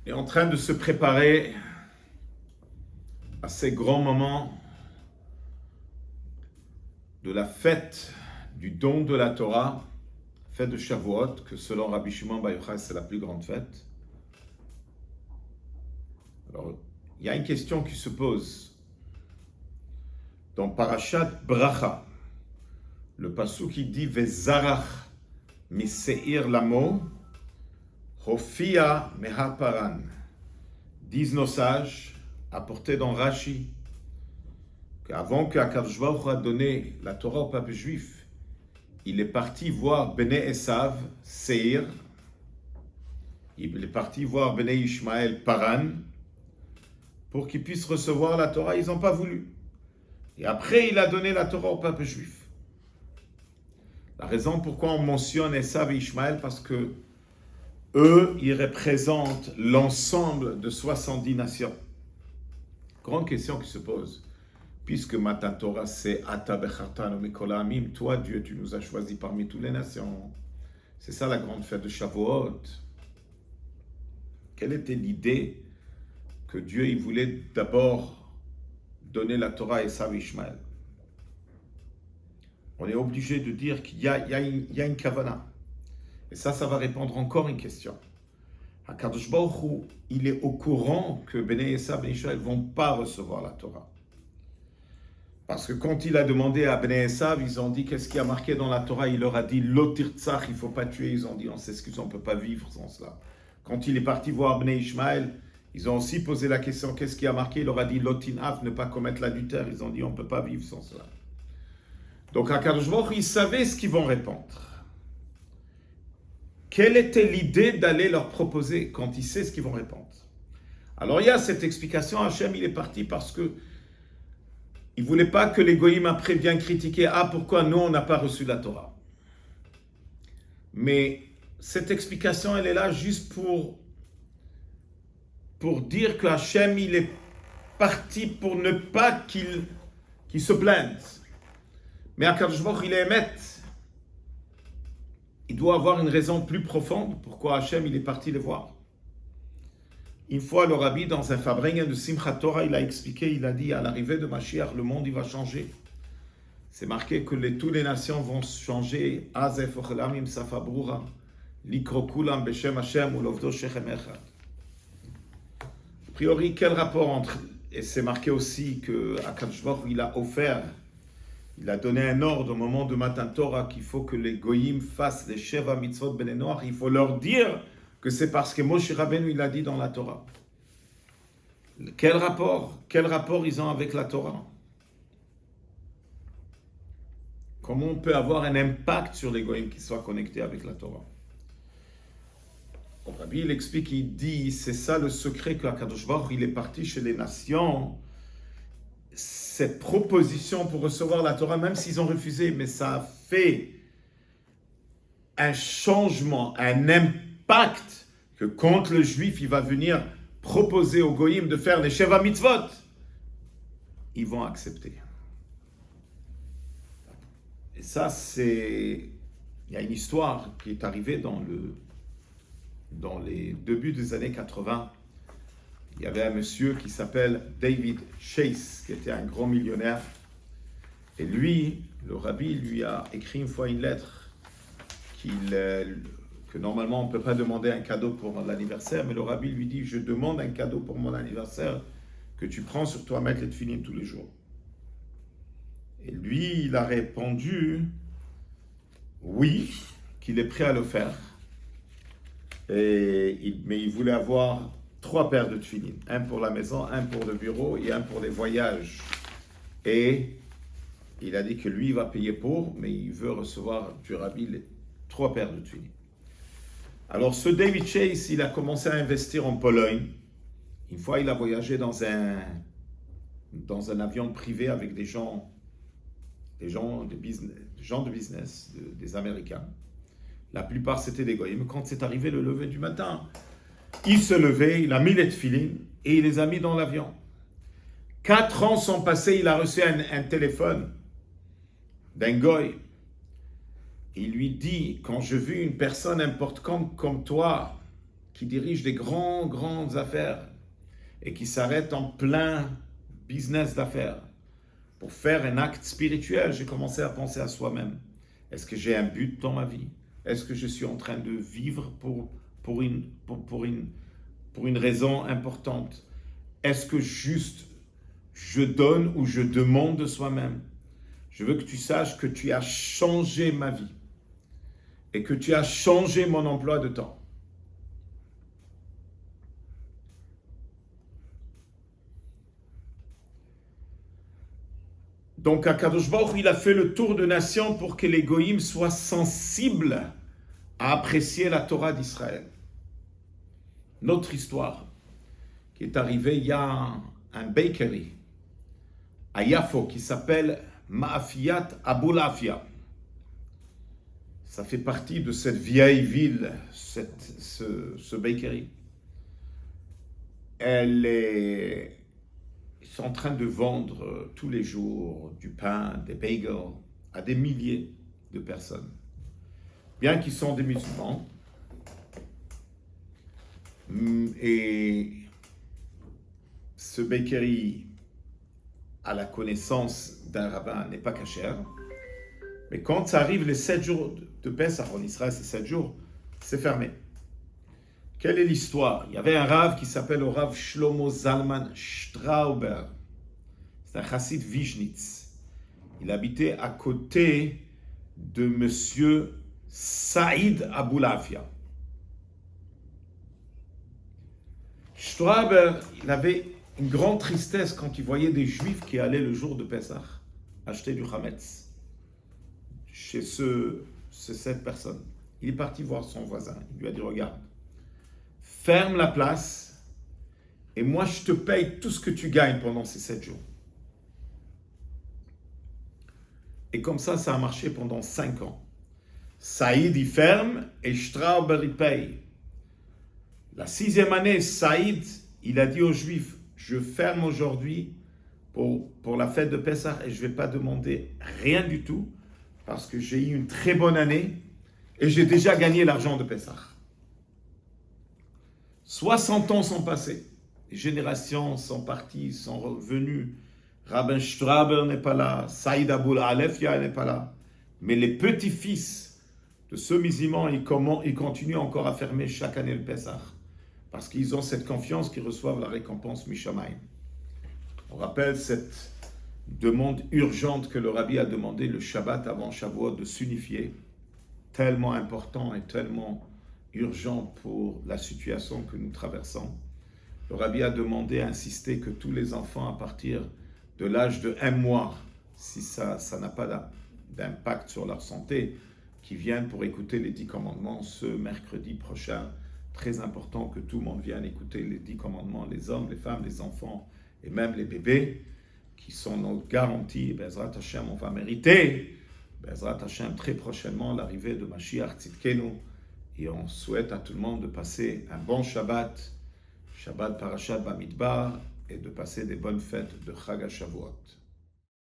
est en train de se préparer à ces grands moments de la fête du don de la Torah, fête de Shavuot, que selon Rabbi Shimon Bar Yochai, c'est la plus grande fête. Alors, il y a une question qui se pose. Dans Parashat Bracha, le pasuk qui dit Vezarach miseir lamo, Hofia mehaparan. Disent nos sages, apportés dans Rashi, qu'avant qu'Akadosh Baruch Hu a donné la Torah au peuple juif, il est parti voir Bnei Esav, Seir, il est parti voir Bnei Ishmael, Paran, pour qu'ils puissent recevoir la Torah, ils n'ont pas voulu. Et après, il a donné la Torah au peuple juif. La raison pourquoi on mentionne Esav et Ishmael, parce que eux, ils représentent l'ensemble de 70 nations. Grande question qui se pose. Puisque Matan Torah, c'est Ata Bechartanu Mikol Ha'amim, toi, Dieu, tu nous as choisis parmi toutes les nations. C'est ça la grande fête de Shavuot. Quelle était l'idée que Dieu il voulait d'abord donner la Torah à Esav et Ishmael? On est obligé de dire qu'il y a une kavana. Et ça va répondre encore une question. HaKadosh Baruch Hu, il est au courant que Bnei Esav et Ishmael ne vont pas recevoir la Torah. Parce que quand il a demandé à Bnei Esav, ils ont dit qu'est-ce qui a marqué dans la Torah, il leur a dit Lo tirtzach, il ne faut pas tuer. Ils ont dit on s'excuse, on ne peut pas vivre sans cela. Quand il est parti voir Bnei Ishmael, ils ont aussi posé la question qu'est-ce qui a marqué, il leur a dit Lo tinaf, ne pas commettre l'adultère. Ils ont dit on ne peut pas vivre sans cela. Donc HaKadosh Baruch Hu, il savait ce qu'ils vont répondre. Quelle était l'idée d'aller leur proposer quand il sait ce qu'ils vont répondre? Alors il y a cette explication, Hachem il est parti parce que il ne voulait pas que les goïms après viennent critiquer « Ah, pourquoi nous, on n'a pas reçu la Torah ?» Mais cette explication, elle est là juste pour dire que Hachem, il est parti pour ne pas qu'il se plaigne. Mais HaKadosh Baruch Hu, il est émet. Il doit avoir une raison plus profonde pourquoi Hachem, il est parti les voir. Une fois, le rabbi, dans un Fabringen de Simchat Torah, il a expliqué, il a dit, à l'arrivée de Mashiach, le monde, il va changer. C'est marqué que toutes les nations vont changer. Azef ochelamim safabrura, likrokulam beshem Hashem ou lovdo shechem echad. A priori, quel rapport entre... Et c'est marqué aussi que HaKadosh Baruch Hu, il a offert, il a donné un ordre au moment de Matan Torah qu'il faut que les goyim fassent les Sheva mitzvot Bnei Noach. Il faut leur dire que c'est parce que Moshe Rabbeinu il a dit dans la Torah. Quel rapport ils ont avec la Torah? Comment on peut avoir un impact sur les goïms qui soient connectés avec la Torah? Le Rabbi il explique, il dit, c'est ça le secret que HaKadosh Baruch Hu, il est parti chez les nations. Cette proposition pour recevoir la Torah, même s'ils ont refusé, mais ça a fait un changement, un impact que quand le juif il va venir proposer aux goïms de faire les Sheva Mitzvot, ils vont accepter. Et ça, il y a une histoire qui est arrivée dans les débuts des années 80. Il y avait un monsieur qui s'appelle David Chase, qui était un grand millionnaire. Et lui, le rabbi, lui a écrit une fois une lettre que normalement on ne peut pas demander un cadeau pour l'anniversaire, mais le rabbi lui dit, je demande un cadeau pour mon anniversaire que tu prends sur toi, mettre les tefilines tous les jours. Et lui, il a répondu, oui, qu'il est prêt à le faire. Mais il voulait avoir 3 paires de tefilines, un pour la maison, un pour le bureau et un pour les voyages. Et il a dit que lui, il va payer pour, mais il veut recevoir du rabbi les 3 paires de tefilines. Alors ce David Chase, il a commencé à investir en Pologne. Une fois, il a voyagé dans un avion privé avec des gens de business, des Américains. La plupart, c'était des goyim. Quand c'est arrivé le lever du matin, il se levait, il a mis les tefilines et il les a mis dans l'avion. 4 ans sont passés, il a reçu un téléphone d'un goy. Il lui dit, quand je vis une personne importante comme toi, qui dirigent des grandes affaires et qui s'arrêtent en plein business d'affaires pour faire un acte spirituel, j'ai commencé à penser à soi-même. Est-ce que j'ai un but dans ma vie? Est-ce que je suis en train de vivre pour une raison importante? Est-ce que juste je donne ou je demande de soi-même? Je veux que tu saches que tu as changé ma vie et que tu as changé mon emploi de temps. Donc, Akadosh Baruch Hu, il a fait le tour de nation pour que les goïms soient sensibles à apprécier la Torah d'Israël. Notre histoire, qui est arrivée, il y a un bakery à Yafo qui s'appelle Ma'afiyat Abulafia. Ça fait partie de cette vieille ville, ce bakery. Ils sont en train de vendre tous les jours du pain, des bagels à des milliers de personnes. Bien qu'ils sont des musulmans. Et ce bakery à la connaissance d'un rabbin n'est pas cachère. Mais quand ça arrive les 7 jours de Pessah, en Israël c'est 7 jours, c'est fermé. Quelle est l'histoire? Il y avait un rav qui s'appelle le rav Shlomo Zalman Strauber. C'est un chassid Vishnitz. Il habitait à côté de monsieur Saïd Abulafia. Strauber, il avait une grande tristesse quand il voyait des juifs qui allaient le jour de Pessah acheter du Hametz chez cette personne. Il est parti voir son voisin. Il lui a dit, regarde, ferme la place et moi je te paye tout ce que tu gagnes pendant ces 7 jours. Et comme ça a marché pendant 5 ans. Saïd il ferme et Strauber il paye. La 6e année, Saïd il a dit aux Juifs, je ferme aujourd'hui pour la fête de Pessah et je ne vais pas demander rien du tout parce que j'ai eu une très bonne année et j'ai déjà gagné l'argent de Pessah. 60 ans sont passés, les générations sont parties, sont revenues. Rabbin Strauber n'est pas là, Saïd Abulafia n'est pas là, mais les petits-fils de ce musulman, ils continuent encore à fermer chaque année le Pessah parce qu'ils ont cette confiance qu'ils reçoivent la récompense Mishamayim. On rappelle cette demande urgente que le Rabbi a demandé le Shabbat avant Shavuot de s'unifier, tellement important et tellement urgent pour la situation que nous traversons. Le Rabbi a demandé, insisté que tous les enfants à partir de l'âge de 1 mois, si ça n'a pas d'impact sur leur santé, qui viennent pour écouter les 10 commandements ce mercredi prochain. Très important que tout le monde vienne écouter les 10 commandements, les hommes, les femmes, les enfants et même les bébés, qui sont nos garanties. Bezrat Hashem, on va mériter, Bezrat Hashem, très prochainement l'arrivée de Mashiach Tzidkenu. Et on souhaite à tout le monde de passer un bon Shabbat, Shabbat Parashat Bamidbar, et de passer des bonnes fêtes de Chag HaShavuot.